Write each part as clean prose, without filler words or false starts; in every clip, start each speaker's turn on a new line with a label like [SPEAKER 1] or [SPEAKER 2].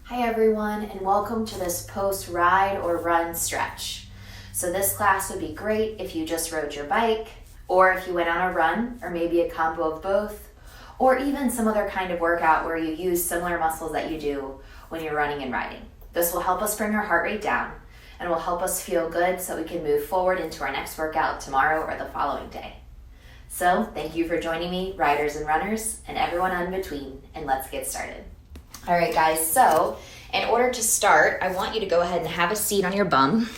[SPEAKER 1] Hi everyone, and welcome to this post-ride or run stretch. So this class would be great if you just rode your bike, or if you went on a run, or maybe a combo of both, or even some other kind of workout where you use similar muscles that you do when you're running and riding. This will help us bring our heart rate down, and will help us feel good so we can move forward into our next workout tomorrow or the following day. So thank you for joining me, riders and runners, and everyone in between, and let's get started. All right, guys, so in order to start, I want you to go ahead and have a seat on your bum,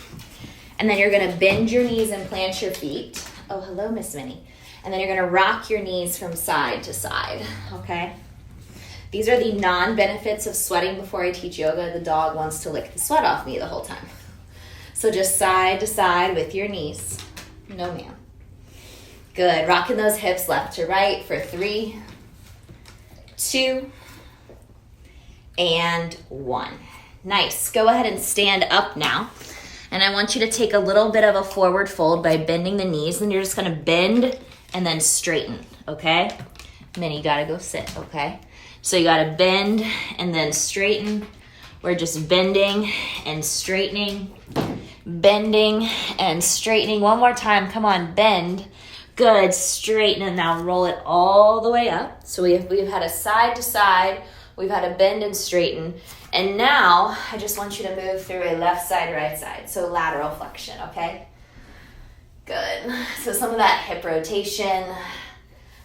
[SPEAKER 1] and then you're gonna bend your knees and plant your feet. Oh, hello, Miss Minnie. And then you're gonna rock your knees from side to side, okay? These are the non-benefits of sweating before I teach yoga. The dog wants to lick the sweat off me the whole time. So just side to side with your knees. No, ma'am. Good, rocking those hips left to right for 3, 2, and 1. Nice. Go ahead and stand up now. And I want you to take a little bit of a forward fold by bending the knees. And you're just going to bend and then straighten, okay? Minnie, you got to go sit, okay? So you got to bend and then straighten. We're just bending and straightening. Bending and straightening. One more time. Come on, bend. Good. Straighten and now roll it all the way up. So we've had a side to side. We've had a bend and straighten. And now I just want you to move through a left side, right side. So lateral flexion, okay? Good. So some of that hip rotation,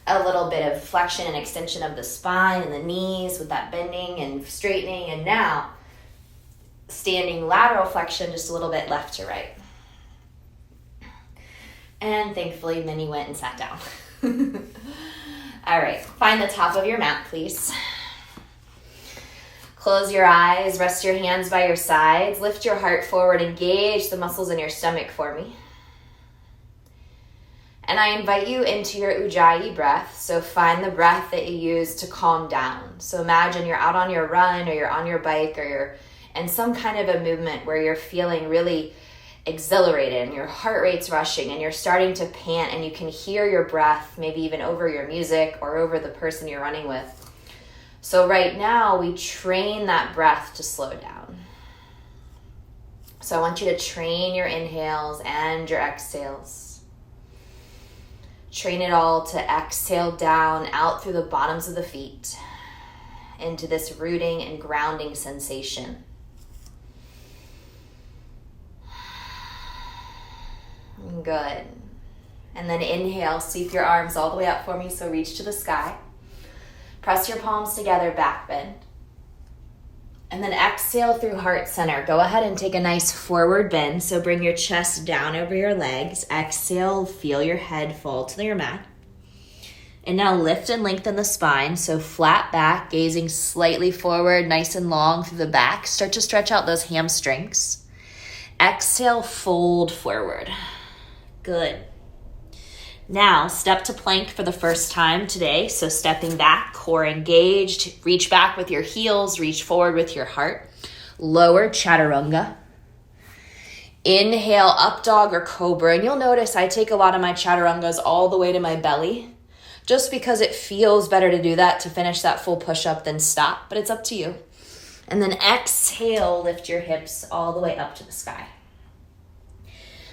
[SPEAKER 1] a little bit of flexion and extension of the spine and the knees with that bending and straightening. And now standing lateral flexion, just a little bit left to right. And thankfully, Minnie went and sat down. All right, find the top of your mat, please. Close your eyes, rest your hands by your sides, lift your heart forward, engage the muscles in your stomach for me. And I invite you into your Ujjayi breath, so find the breath that you use to calm down. So imagine you're out on your run or you're on your bike or you're in some kind of a movement where you're feeling really exhilarated and your heart rate's rushing and you're starting to pant and you can hear your breath, maybe even over your music or over the person you're running with. So right now, we train that breath to slow down. So I want you to train your inhales and your exhales. Train it all to exhale down, out through the bottoms of the feet, into this rooting and grounding sensation. Good. And then inhale, sweep your arms all the way up for me, so reach to the sky. Press your palms together, back bend. And then exhale through heart center. Go ahead and take a nice forward bend. So bring your chest down over your legs. Exhale, feel your head fall to your mat. And now lift and lengthen the spine. So flat back, gazing slightly forward, nice and long through the back. Start to stretch out those hamstrings. Exhale, fold forward. Good. Now, step to plank for the first time today. So stepping back, core engaged, reach back with your heels, reach forward with your heart. Lower chaturanga. Inhale, up dog or cobra. And you'll notice I take a lot of my chaturangas all the way to my belly, just because it feels better to do that to finish that full push-up than stop, but it's up to you. And then exhale, lift your hips all the way up to the sky.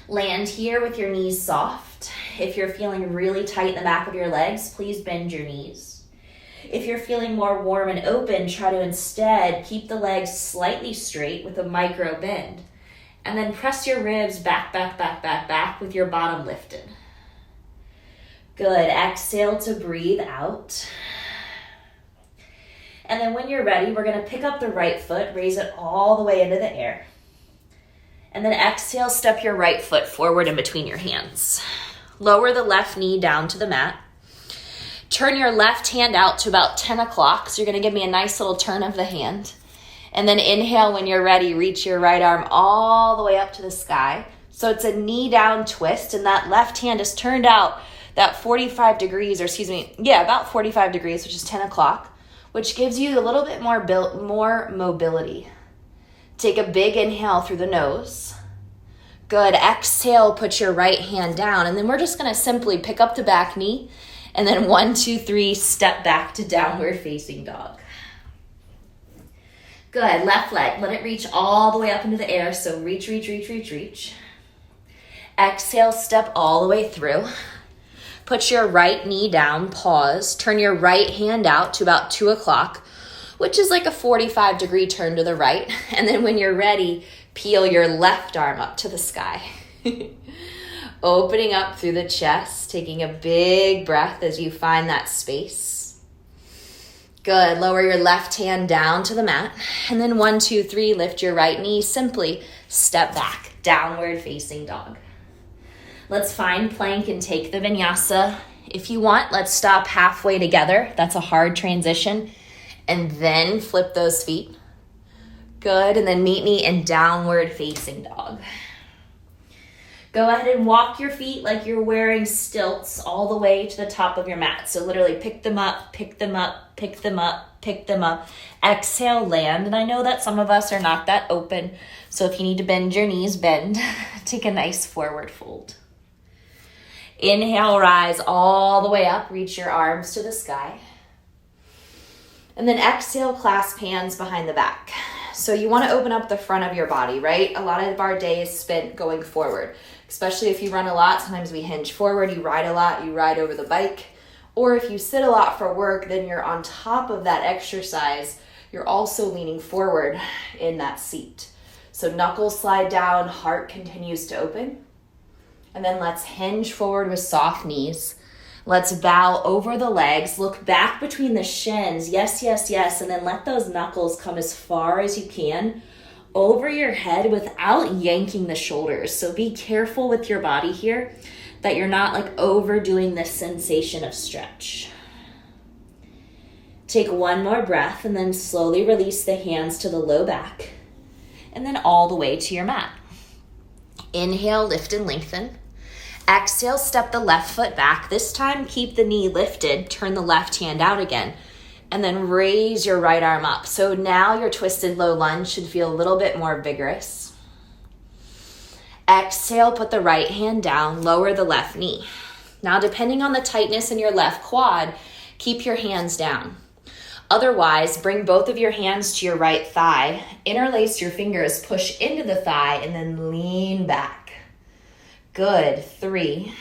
[SPEAKER 1] Land here with your knees soft. If you're feeling really tight in the back of your legs, please bend your knees. If you're feeling more warm and open, try to instead keep the legs slightly straight with a micro bend. And then press your ribs back, back, back, back, back with your bottom lifted. Good. Exhale to breathe out. And then when you're ready, we're going to pick up the right foot, raise it all the way into the air. And then exhale, step your right foot forward in between your hands. Lower the left knee down to the mat. Turn your left hand out to about 10 o'clock. So you're going to give me a nice little turn of the hand. And then inhale when you're ready. Reach your right arm all the way up to the sky. So it's a knee down twist. And that left hand is turned out that 45 degrees, or about 45 degrees, which is 10 o'clock, which gives you a little bit more mobility. Take a big inhale through the nose. Good. Exhale, put your right hand down. And then we're just going to simply pick up the back knee. And then 1, 2, 3, step back to downward facing dog. Good, left leg, let it reach all the way up into the air. So reach, reach, reach, reach, reach. Exhale, step all the way through. Put your right knee down, pause. Turn your right hand out to about 2 o'clock, which is like a 45-degree turn to the right. And then when you're ready, peel your left arm up to the sky. Opening up through the chest, taking a big breath as you find that space. Good, lower your left hand down to the mat. And then 1, 2, 3, lift your right knee, simply step back, downward facing dog. Let's find plank and take the vinyasa. If you want, let's stop halfway together. That's a hard transition. And then flip those feet. Good, and then meet me in downward facing dog. Go ahead and walk your feet like you're wearing stilts all the way to the top of your mat. So literally pick them up, pick them up, pick them up, pick them up. Exhale, land. And I know that some of us are not that open. So if you need to bend your knees, bend. Take a nice forward fold. Inhale, rise all the way up. Reach your arms to the sky. And then exhale, clasp hands behind the back. So you want to open up the front of your body, right? A lot of our day is spent going forward. Especially if you run a lot, sometimes we hinge forward, you ride a lot, you ride over the bike. Or if you sit a lot for work, then you're on top of that exercise, you're also leaning forward in that seat. So knuckles slide down, heart continues to open. And then let's hinge forward with soft knees. Let's bow over the legs, look back between the shins, yes, yes, yes, and then let those knuckles come as far as you can over your head without yanking the shoulders. So be careful with your body here that you're not like overdoing this sensation of stretch. Take one more breath and then slowly release the hands to the low back and then all the way to your mat. Inhale, lift and lengthen. Exhale, step the left foot back. This time, keep the knee lifted. Turn the left hand out again. And then raise your right arm up. So now your twisted low lunge should feel a little bit more vigorous. Exhale, put the right hand down. Lower the left knee. Now, depending on the tightness in your left quad, keep your hands down. Otherwise, bring both of your hands to your right thigh. Interlace your fingers, push into the thigh, and then lean back. Good. 3.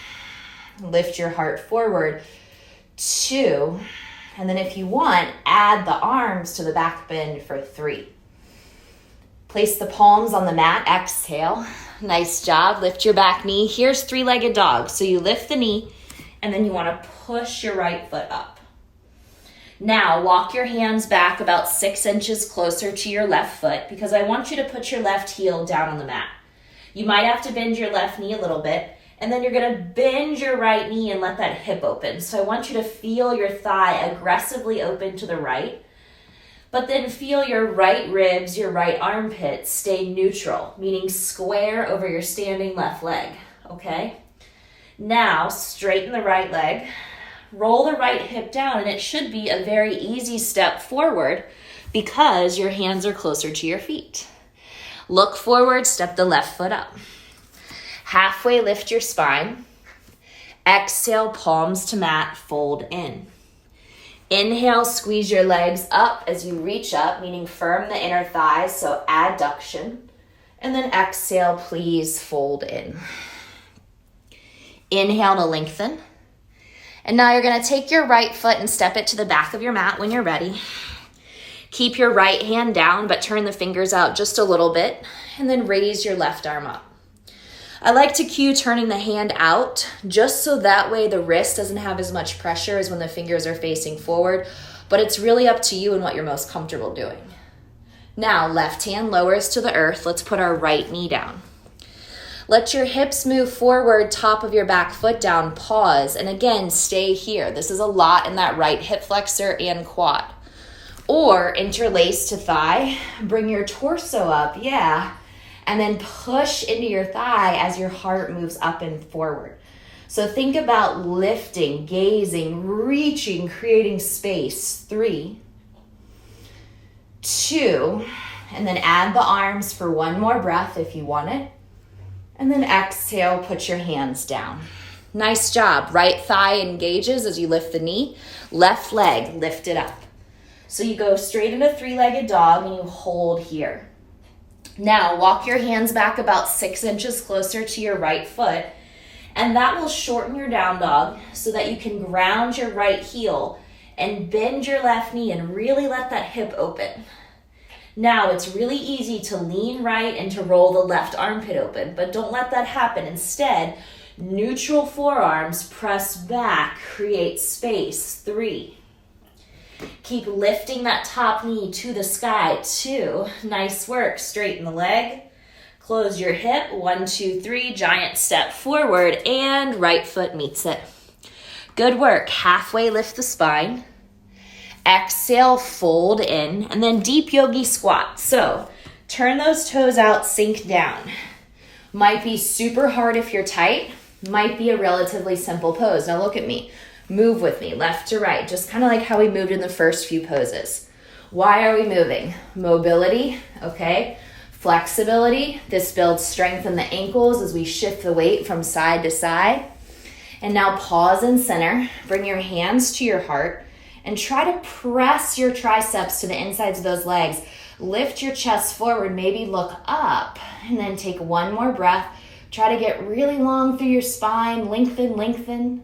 [SPEAKER 1] Lift your heart forward. 2. And then if you want, add the arms to the back bend for 3. Place the palms on the mat. Exhale. Nice job. Lift your back knee. Here's 3-legged dog. So you lift the knee, and then you want to push your right foot up. Now, walk your hands back about 6 inches closer to your left foot because I want you to put your left heel down on the mat. You might have to bend your left knee a little bit, and then you're going to bend your right knee and let that hip open. So I want you to feel your thigh aggressively open to the right, but then feel your right ribs, your right armpit stay neutral, meaning square over your standing left leg, okay? Now, straighten the right leg, roll the right hip down, and it should be a very easy step forward because your hands are closer to your feet. Look forward, step the left foot up. Halfway lift your spine. Exhale, palms to mat, fold in. Inhale, squeeze your legs up as you reach up, meaning firm the inner thighs, so adduction. And then exhale, please fold in. Inhale to lengthen. And now you're going to take your right foot and step it to the back of your mat when you're ready. Keep your right hand down, but turn the fingers out just a little bit, and then raise your left arm up. I like to cue turning the hand out, just so that way the wrist doesn't have as much pressure as when the fingers are facing forward, but it's really up to you and what you're most comfortable doing. Now, left hand lowers to the earth. Let's put our right knee down. Let your hips move forward, top of your back foot down, pause, and again, stay here. This is a lot in that right hip flexor and quad. Or interlace to thigh, bring your torso up, and then push into your thigh as your heart moves up and forward. So think about lifting, gazing, reaching, creating space. 3, 2, and then add the arms for one more breath if you want it. And then exhale, put your hands down. Nice job. Right thigh engages as you lift the knee. Left leg, lift it up. So you go straight into three-legged dog and you hold here. Now walk your hands back about 6 inches closer to your right foot, and that will shorten your down dog so that you can ground your right heel and bend your left knee and really let that hip open. Now it's really easy to lean right and to roll the left armpit open, but don't let that happen. Instead, neutral forearms, press back, create space. 3. Keep lifting that top knee to the sky. 2. Nice work. Straighten the leg. Close your hip. 1, 2, 3. Giant step forward and right foot meets it. Good work. Halfway lift the spine. Exhale, fold in, and then deep yogi squat. So turn those toes out, sink down. Might be super hard if you're tight. Might be a relatively simple pose. Now look at me. Move with me, left to right, just kind of like how we moved in the first few poses. Why are we moving? Mobility, okay? Flexibility. This builds strength in the ankles as we shift the weight from side to side. And now pause in center. Bring your hands to your heart and try to press your triceps to the insides of those legs. Lift your chest forward, maybe look up, and then take one more breath. Try to get really long through your spine, lengthen.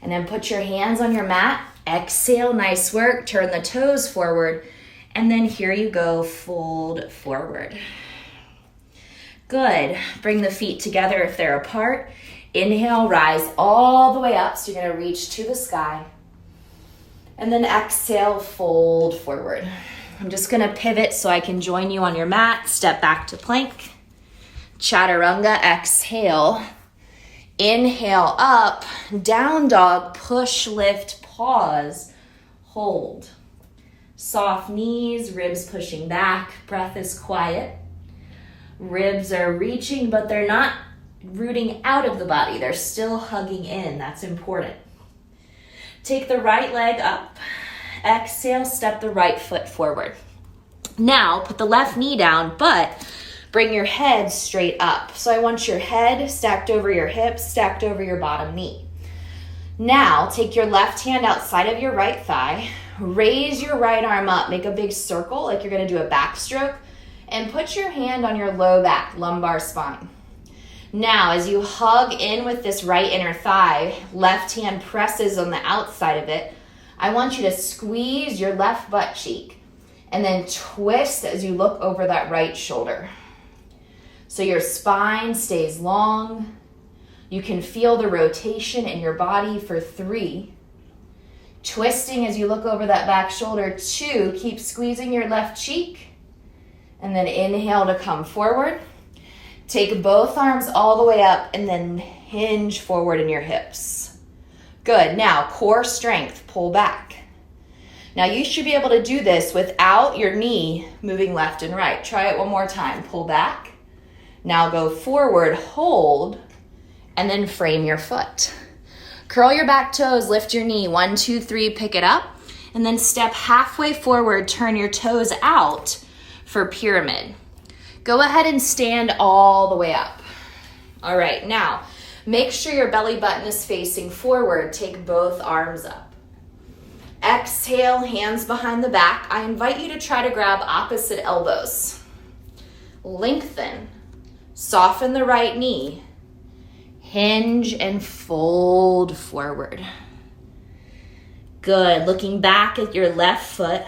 [SPEAKER 1] And then put your hands on your mat. Exhale, nice work. Turn the toes forward. And then here you go, fold forward. Good. Bring the feet together if they're apart. Inhale, rise all the way up. So you're gonna reach to the sky. And then exhale, fold forward. I'm just gonna pivot so I can join you on your mat. Step back to plank. Chaturanga, exhale. Inhale up, down dog, push, lift, pause, hold. Soft knees, ribs pushing back, breath is quiet. Ribs are reaching, but they're not rooting out of the body. They're still hugging in. That's important. Take the right leg up. Exhale, step the right foot forward. Now, put the left knee down, but bring your head straight up. So I want your head stacked over your hips, stacked over your bottom knee. Now, take your left hand outside of your right thigh, raise your right arm up, make a big circle like you're gonna do a backstroke, and put your hand on your low back, lumbar spine. Now, as you hug in with this right inner thigh, left hand presses on the outside of it, I want you to squeeze your left butt cheek and then twist as you look over that right shoulder. So your spine stays long. You can feel the rotation in your body for 3. Twisting as you look over that back shoulder. 2, keep squeezing your left cheek. And then inhale to come forward. Take both arms all the way up and then hinge forward in your hips. Good. Now, core strength, pull back. Now, you should be able to do this without your knee moving left and right. Try it one more time. Pull back. Now go forward, hold, and then frame your foot. Curl your back toes, lift your knee. 1, 2, 3, pick it up. And then step halfway forward, turn your toes out for pyramid. Go ahead and stand all the way up. All right, now make sure your belly button is facing forward. Take both arms up. Exhale, hands behind the back. I invite you to try to grab opposite elbows. Lengthen. Soften the right knee. Hinge and fold forward. Good. Looking back at your left foot.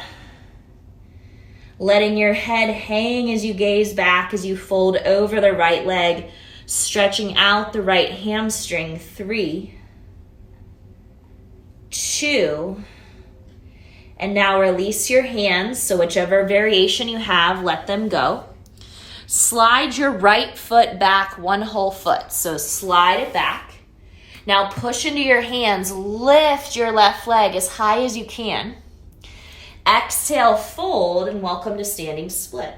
[SPEAKER 1] Letting your head hang as you gaze back as you fold over the right leg. Stretching out the right hamstring. 3, 2, and now release your hands. So whichever variation you have, let them go. Slide your right foot back 1 whole foot. So slide it back. Now push into your hands. Lift your left leg as high as you can. Exhale, fold, and welcome to standing split.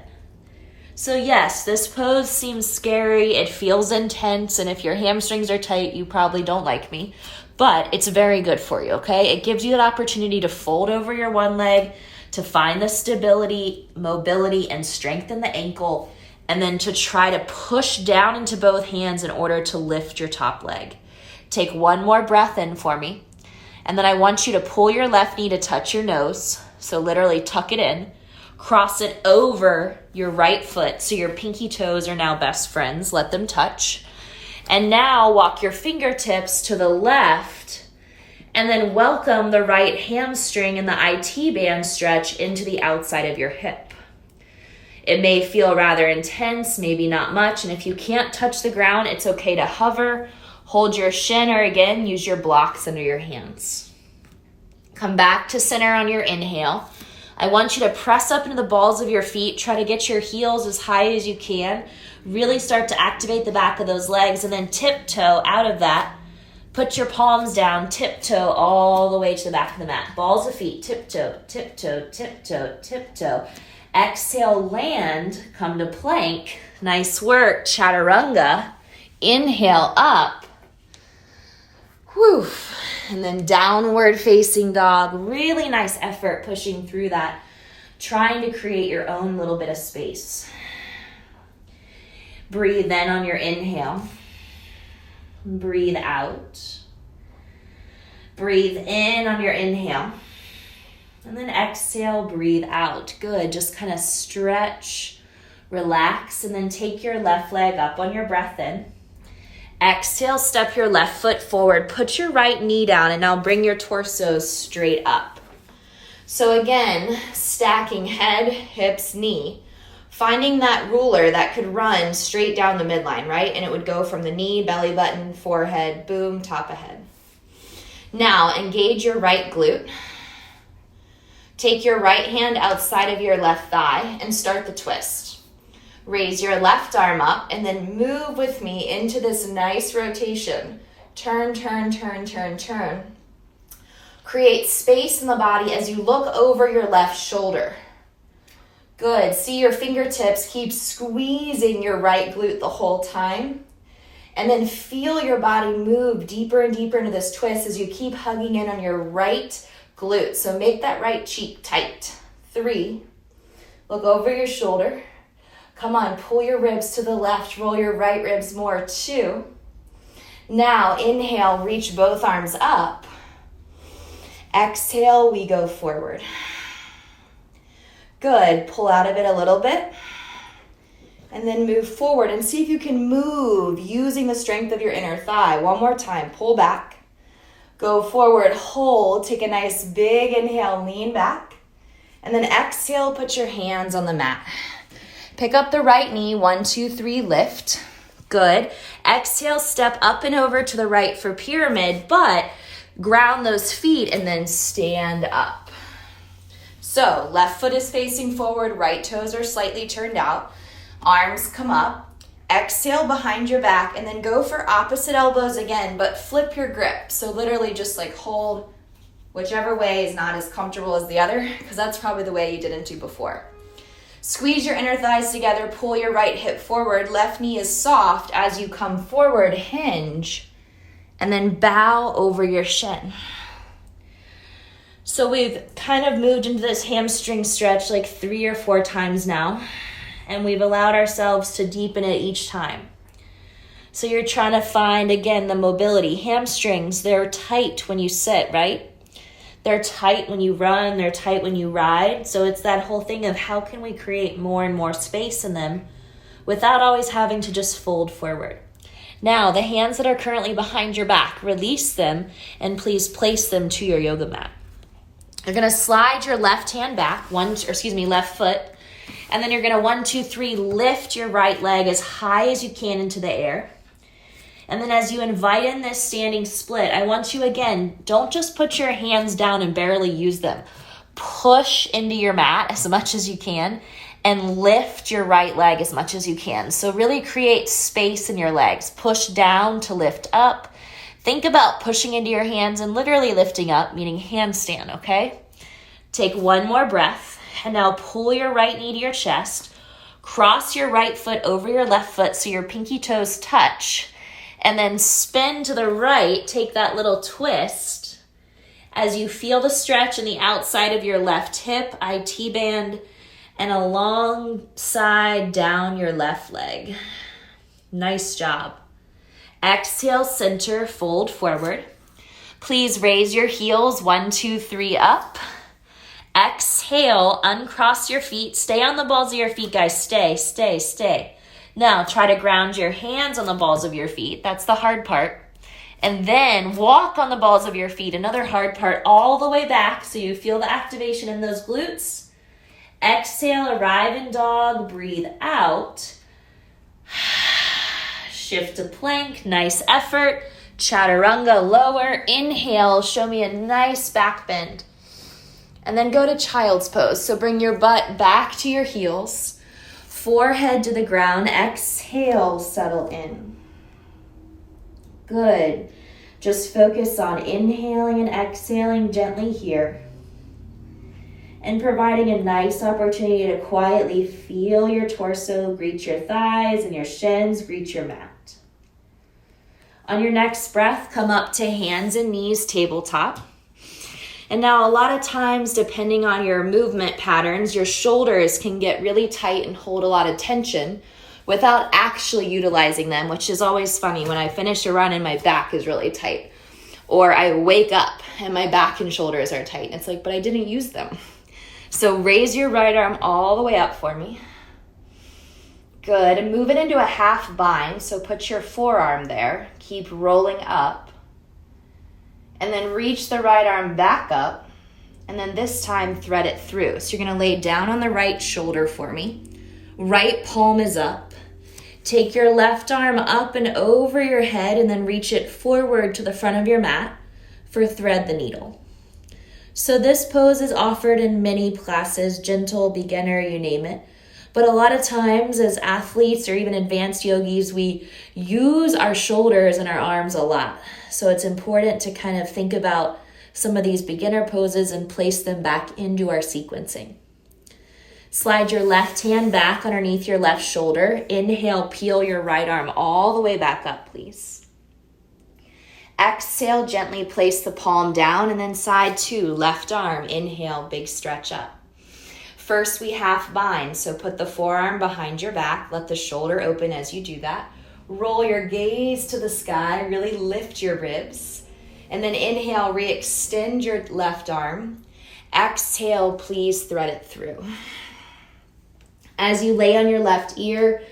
[SPEAKER 1] So yes, this pose seems scary. It feels intense. And if your hamstrings are tight, you probably don't like me. But it's very good for you, okay? It gives you an opportunity to fold over your one leg, to find the stability, mobility, and strengthen the ankle, and then to try to push down into both hands in order to lift your top leg. Take one more breath in for me. And then I want you to pull your left knee to touch your nose. So literally tuck it in, cross it over your right foot. So your pinky toes are now best friends. Let them touch. And now walk your fingertips to the left and then welcome the right hamstring and the IT band stretch into the outside of your hip. It may feel rather intense, maybe not much. And if you can't touch the ground, it's okay to hover, hold your shin, or again, use your blocks under your hands. Come back to center on your inhale. I want you to press up into the balls of your feet. Try to get your heels as high as you can. Really start to activate the back of those legs and then tiptoe out of that. Put your palms down, tiptoe all the way to the back of the mat. Balls of feet, tiptoe, tiptoe, tiptoe, tiptoe. Exhale, land, come to plank. Nice work, chaturanga. Inhale up. Whew. And then downward facing dog. Really nice effort pushing through that. Trying to create your own little bit of space. Breathe in on your inhale. Breathe out. Breathe in on your inhale. And then exhale, breathe out. Good. Just kind of stretch, relax, and then take your left leg up on your breath in. Exhale, step your left foot forward. Put your right knee down and now bring your torso straight up. So again, stacking head, hips, knee. Finding that ruler that could run straight down the midline, right? And it would go from the knee, belly button, forehead, boom, top of head. Now, engage your right glute. Take your right hand outside of your left thigh and start the twist. Raise your left arm up and then move with me into this nice rotation. Turn, turn, turn, turn, turn. Create space in the body as you look over your left shoulder. Good. See your fingertips. Keep squeezing your right glute the whole time. And then feel your body move deeper and deeper into this twist as you keep hugging in on your right glute. So make that right cheek tight. 3. Look over your shoulder. Come on, pull your ribs to the left. Roll your right ribs more. 2. Now, inhale, reach both arms up. Exhale, we go forward. Good. Pull out of it a little bit. And then move forward and see if you can move using the strength of your inner thigh. One more time. Pull back. Go forward. Hold. Take a nice big inhale. Lean back. And then exhale. Put your hands on the mat. Pick up the right knee. 1, 2, 3. Lift. Good. Exhale. Step up and over to the right for pyramid. But ground those feet and then stand up. So left foot is facing forward, right toes are slightly turned out, arms come up, exhale behind your back, and then go for opposite elbows again, but flip your grip. So literally just like hold whichever way is not as comfortable as the other, because that's probably the way you didn't do before. Squeeze your inner thighs together, pull your right hip forward, left knee is soft as you come forward, hinge, and then bow over your shin. So we've kind of moved into this hamstring stretch like 3 or 4 times now, and we've allowed ourselves to deepen it each time. So you're trying to find, again, the mobility. Hamstrings, they're tight when you sit, right? They're tight when you run, they're tight when you ride. So it's that whole thing of how can we create more and more space in them without always having to just fold forward. Now, the hands that are currently behind your back, release them and please place them to your yoga mat. You're going to slide your left hand back, left foot, and then you're going to 1, 2, 3, lift your right leg as high as you can into the air. And then as you invite in this standing split, I want you again, don't just put your hands down and barely use them. Push into your mat as much as you can and lift your right leg as much as you can. So really create space in your legs. Push down to lift up. Think about pushing into your hands and literally lifting up, meaning handstand, okay? Take one more breath, and now pull your right knee to your chest. Cross your right foot over your left foot so your pinky toes touch, and then spin to the right. Take that little twist as you feel the stretch in the outside of your left hip, IT band, and alongside down your left leg. Nice job. Exhale, center, fold forward. Please raise your heels, 1, 2, 3 up.
[SPEAKER 2] Exhale, uncross your feet. Stay on the balls of your feet, guys. Stay, stay, stay. Now, try to ground your hands on the balls of your feet. That's the hard part. And then walk on the balls of your feet. Another hard part, all the way back so you feel the activation in those glutes. Exhale, arrive in dog. Breathe out. Shift to plank. Nice effort. Chaturanga, lower. Inhale, show me a nice back bend. And then go to child's pose. So bring your butt back to your heels. Forehead to the ground. Exhale, settle in. Good. Just focus on inhaling and exhaling gently here. And providing a nice opportunity to quietly feel your torso greet your thighs and your shins greet your mat. On your next breath, come up to hands and knees, tabletop. And now a lot of times, depending on your movement patterns, your shoulders can get really tight and hold a lot of tension without actually utilizing them, which is always funny when I finish a run and my back is really tight. Or I wake up and my back and shoulders are tight. It's like, but I didn't use them. So raise your right arm all the way up for me. Good, and move it into a half bind. So put your forearm there. Keep rolling up. And then reach the right arm back up. And then this time thread it through. So you're gonna lay down on the right shoulder for me. Right palm is up. Take your left arm up and over your head and then reach it forward to the front of your mat for thread the needle. So this pose is offered in many classes, gentle, beginner, you name it. But a lot of times as athletes or even advanced yogis, we use our shoulders and our arms a lot. So it's important to kind of think about some of these beginner poses and place them back into our sequencing. Slide your left hand back underneath your left shoulder. Inhale, peel your right arm all the way back up, please. Exhale, gently place the palm down and then side two, left arm. Inhale, big stretch up. First, we half bind, so put the forearm behind your back. Let the shoulder open as you do that. Roll your gaze to the sky, really lift your ribs. And then inhale, re-extend your left arm. Exhale, please thread it through. As you lay on your left ear,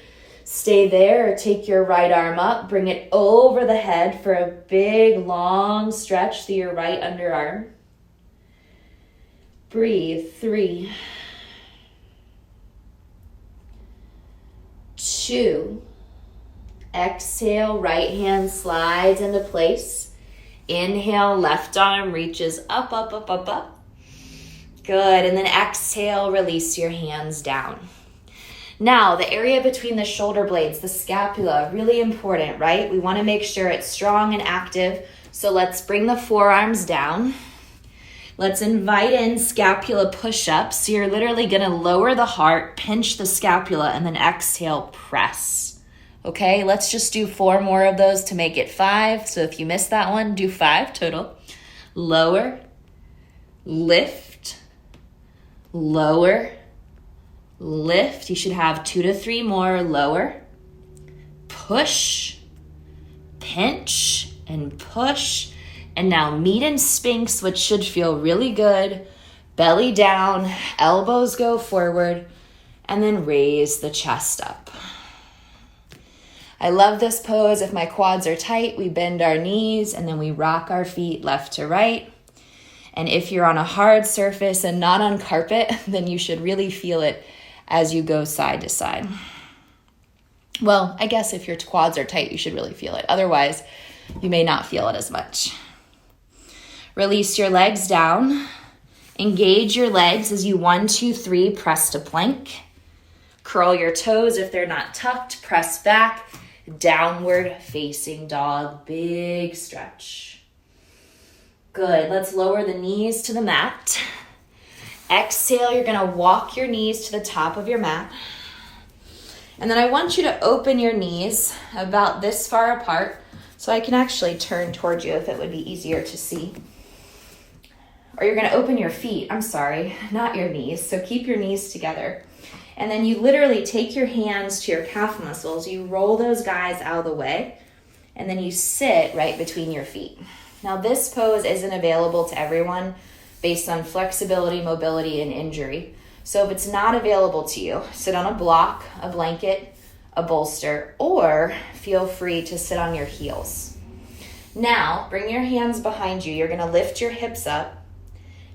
[SPEAKER 2] stay there or take your right arm up. Bring it over the head for a big, long stretch through your right underarm. Breathe. 3, 2, exhale, right hand slides into place. Inhale, left arm reaches up, up, up, up, up. Good, and then exhale, release your hands down. Now, the area between the shoulder blades, the scapula, really important, right? We want to make sure it's strong and active. So let's bring the forearms down. Let's invite in scapula push-ups. So you're literally going to lower the heart, pinch the scapula, and then exhale, press. Okay, let's just do 4 more of those to make it 5. So if you missed that one, do 5 total. Lower, lift, lower, lift. You should have 2 to 3 more. Lower, push, pinch, and push. And now meet in Sphinx, which should feel really good. Belly down, elbows go forward, and then raise the chest up. I love this pose. If my quads are tight, we bend our knees and then we rock our feet left to right. And if you're on a hard surface and not on carpet, then you should really feel it as you go side to side. Well, I guess if your quads are tight, you should really feel it. Otherwise, you may not feel it as much. Release your legs down. Engage your legs as you 1, 2, 3 press to plank. Curl your toes if they're not tucked. Press back. Downward facing dog. Big stretch. Good. Let's lower the knees to the mat. Exhale, you're going to walk your knees to the top of your mat. And then I want you to open your knees about this far apart so I can actually turn towards you if it would be easier to see. Or you're going to open your feet, not your knees. So keep your knees together. And then you literally take your hands to your calf muscles. You roll those guys out of the way. And then you sit right between your feet. Now this pose isn't available to everyone. based on flexibility, mobility, and injury. So if it's not available to you, sit on a block, a blanket, a bolster, or feel free to sit on your heels. Now, bring your hands behind you. You're going to lift your hips up,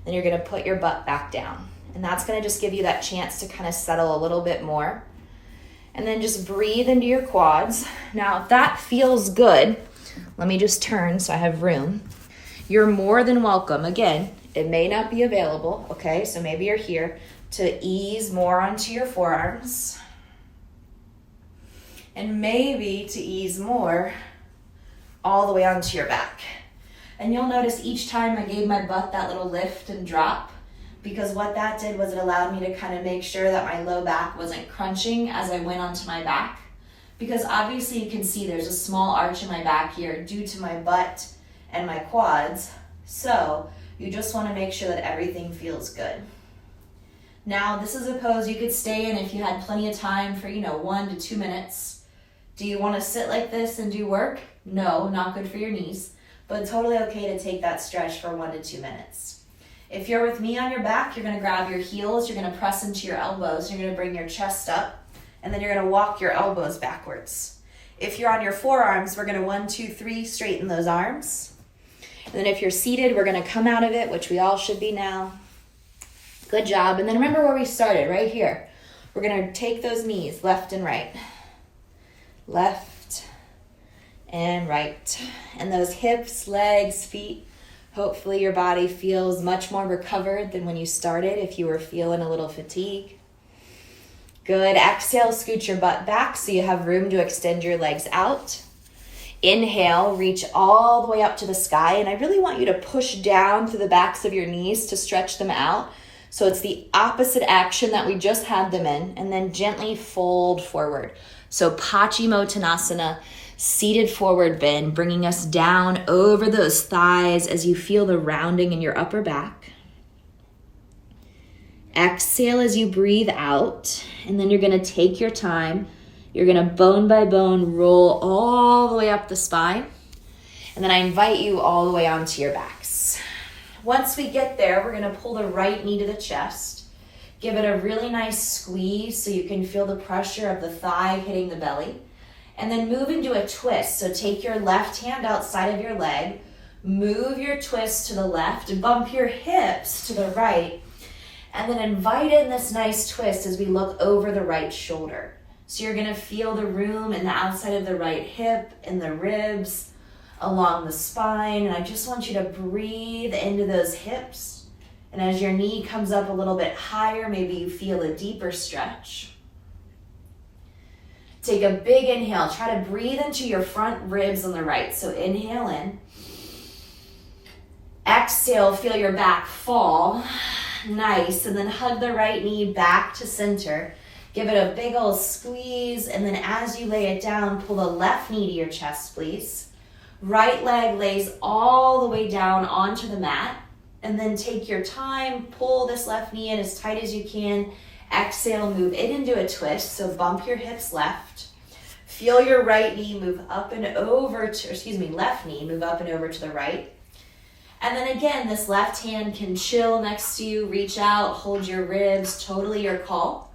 [SPEAKER 2] then you're going to put your butt back down. And that's going to just give you that chance to kind of settle a little bit more. And then just breathe into your quads. Now, if that feels good, let me just turn so I have room. You're more than welcome. Again, it may not be available, okay? So maybe you're here to ease more onto your forearms. And maybe to ease more all the way onto your back. And you'll notice each time I gave my butt that little lift and drop, because what that did was it allowed me to kind of make sure that my low back wasn't crunching as I went onto my back. Because obviously you can see there's a small arch in my back here due to my butt and my quads. So you just want to make sure that everything feels good. Now, this is a pose you could stay in if you had plenty of time for, 1 to 2 minutes. Do you want to sit like this and do work? No, not good for your knees, but totally okay to take that stretch for 1 to 2 minutes. If you're with me on your back, you're going to grab your heels, you're going to press into your elbows, you're going to bring your chest up, and then you're going to walk your elbows backwards. If you're on your forearms, we're going to 1, 2, 3, straighten those arms. And then if you're seated, we're going to come out of it, which we all should be now. Good job. And then remember where we started, right here. We're going to take those knees left and right. Left and right. And those hips, legs, feet, hopefully your body feels much more recovered than when you started if you were feeling a little fatigue. Good. Exhale, scoot your butt back so you have room to extend your legs out. Inhale, reach all the way up to the sky. And I really want you to push down through the backs of your knees to stretch them out. So it's the opposite action that we just had them in. And then gently fold forward. So Paschimottanasana, seated forward bend, bringing us down over those thighs as you feel the rounding in your upper back. Exhale as you breathe out, and then you're going to take your time. You're going to bone by bone roll all the way up the spine, and then I invite you all the way onto your backs. Once we get there, we're going to pull the right knee to the chest. Give it a really nice squeeze so you can feel the pressure of the thigh hitting the belly. And then move into a twist. So take your left hand outside of your leg, move your twist to the left, bump your hips to the right, and then invite in this nice twist as we look over the right shoulder. So you're gonna feel the room in the outside of the right hip, in the ribs, along the spine. And I just want you to breathe into those hips. And as your knee comes up a little bit higher, maybe you feel a deeper stretch. Take a big inhale. Try to breathe into your front ribs on the right. So inhale in. Exhale, feel your back fall. Nice. And then hug the right knee back to center. Give it a big old squeeze. And then as you lay it down, pull the left knee to your chest, please. Right leg lays all the way down onto the mat. And then take your time. Pull this left knee in as tight as you can. Exhale, move it into a twist. So bump your hips left. Feel your right knee move up and over to, left knee move up and over to the right. And then again, this left hand can chill next to you, reach out, hold your ribs, totally your call.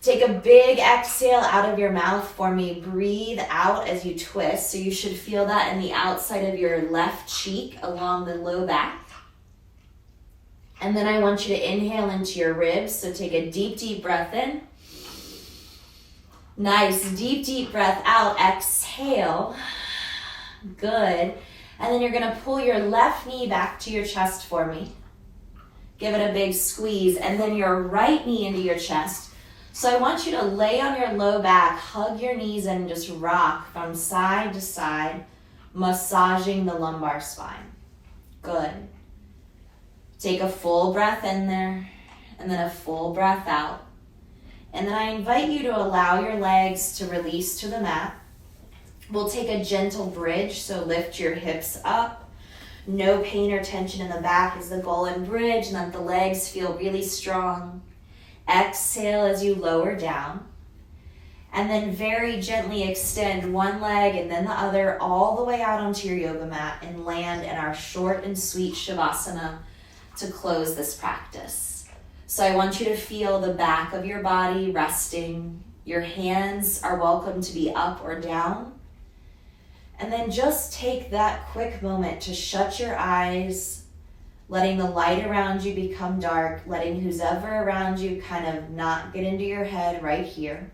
[SPEAKER 2] Take a big exhale out of your mouth for me. Breathe out as you twist. So you should feel that in the outside of your left cheek along the low back. And then I want you to inhale into your ribs. So take a deep, deep breath in. Nice, deep, deep breath out. Exhale. Good. And then you're going to pull your left knee back to your chest for me. Give it a big squeeze. And then your right knee into your chest. So I want you to lay on your low back, hug your knees, and just rock from side to side, massaging the lumbar spine. Good. Take a full breath in there, and then a full breath out. And then I invite you to allow your legs to release to the mat. We'll take a gentle bridge, so lift your hips up. No pain or tension in the back is the goal in bridge, and let the legs feel really strong. Exhale as you lower down. And then very gently extend one leg and then the other all the way out onto your yoga mat and land in our short and sweet Shavasana,
[SPEAKER 1] to close this practice. So I want you to feel the back of your body resting. Your hands are welcome to be up or down. And then just take that quick moment to shut your eyes, letting the light around you become dark, letting who's ever around you kind of not get into your head right here.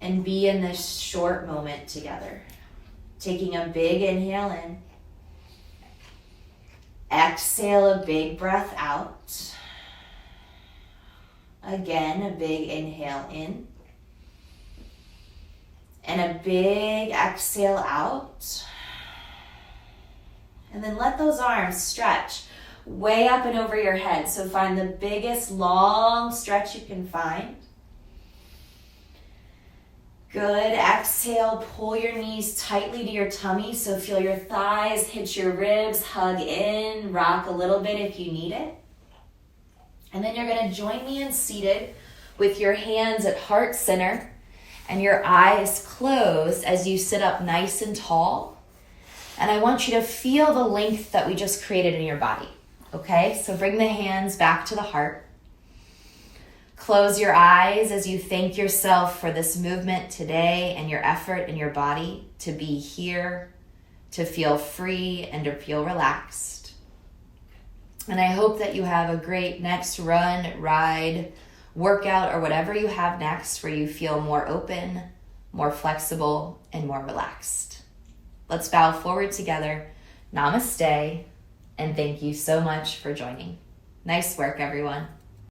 [SPEAKER 1] And be in this short moment together. Taking a big inhale in. Exhale a big breath out. Again, a big inhale in. And a big exhale out. And then let those arms stretch way up and over your head. So find the biggest long stretch you can find. Good. Exhale, pull your knees tightly to your tummy. So feel your thighs hit your ribs, hug in, rock a little bit if you need it. And then you're going to join me in seated with your hands at heart center and your eyes closed as you sit up nice and tall. And I want you to feel the length that we just created in your body. Okay, so bring the hands back to the heart. Close your eyes as you thank yourself for this movement today and your effort in your body to be here, to feel free and to feel relaxed. And I hope that you have a great next run, ride, workout, or whatever you have next where you feel more open, more flexible, and more relaxed. Let's bow forward together. Namaste, and thank you so much for joining. Nice work, everyone.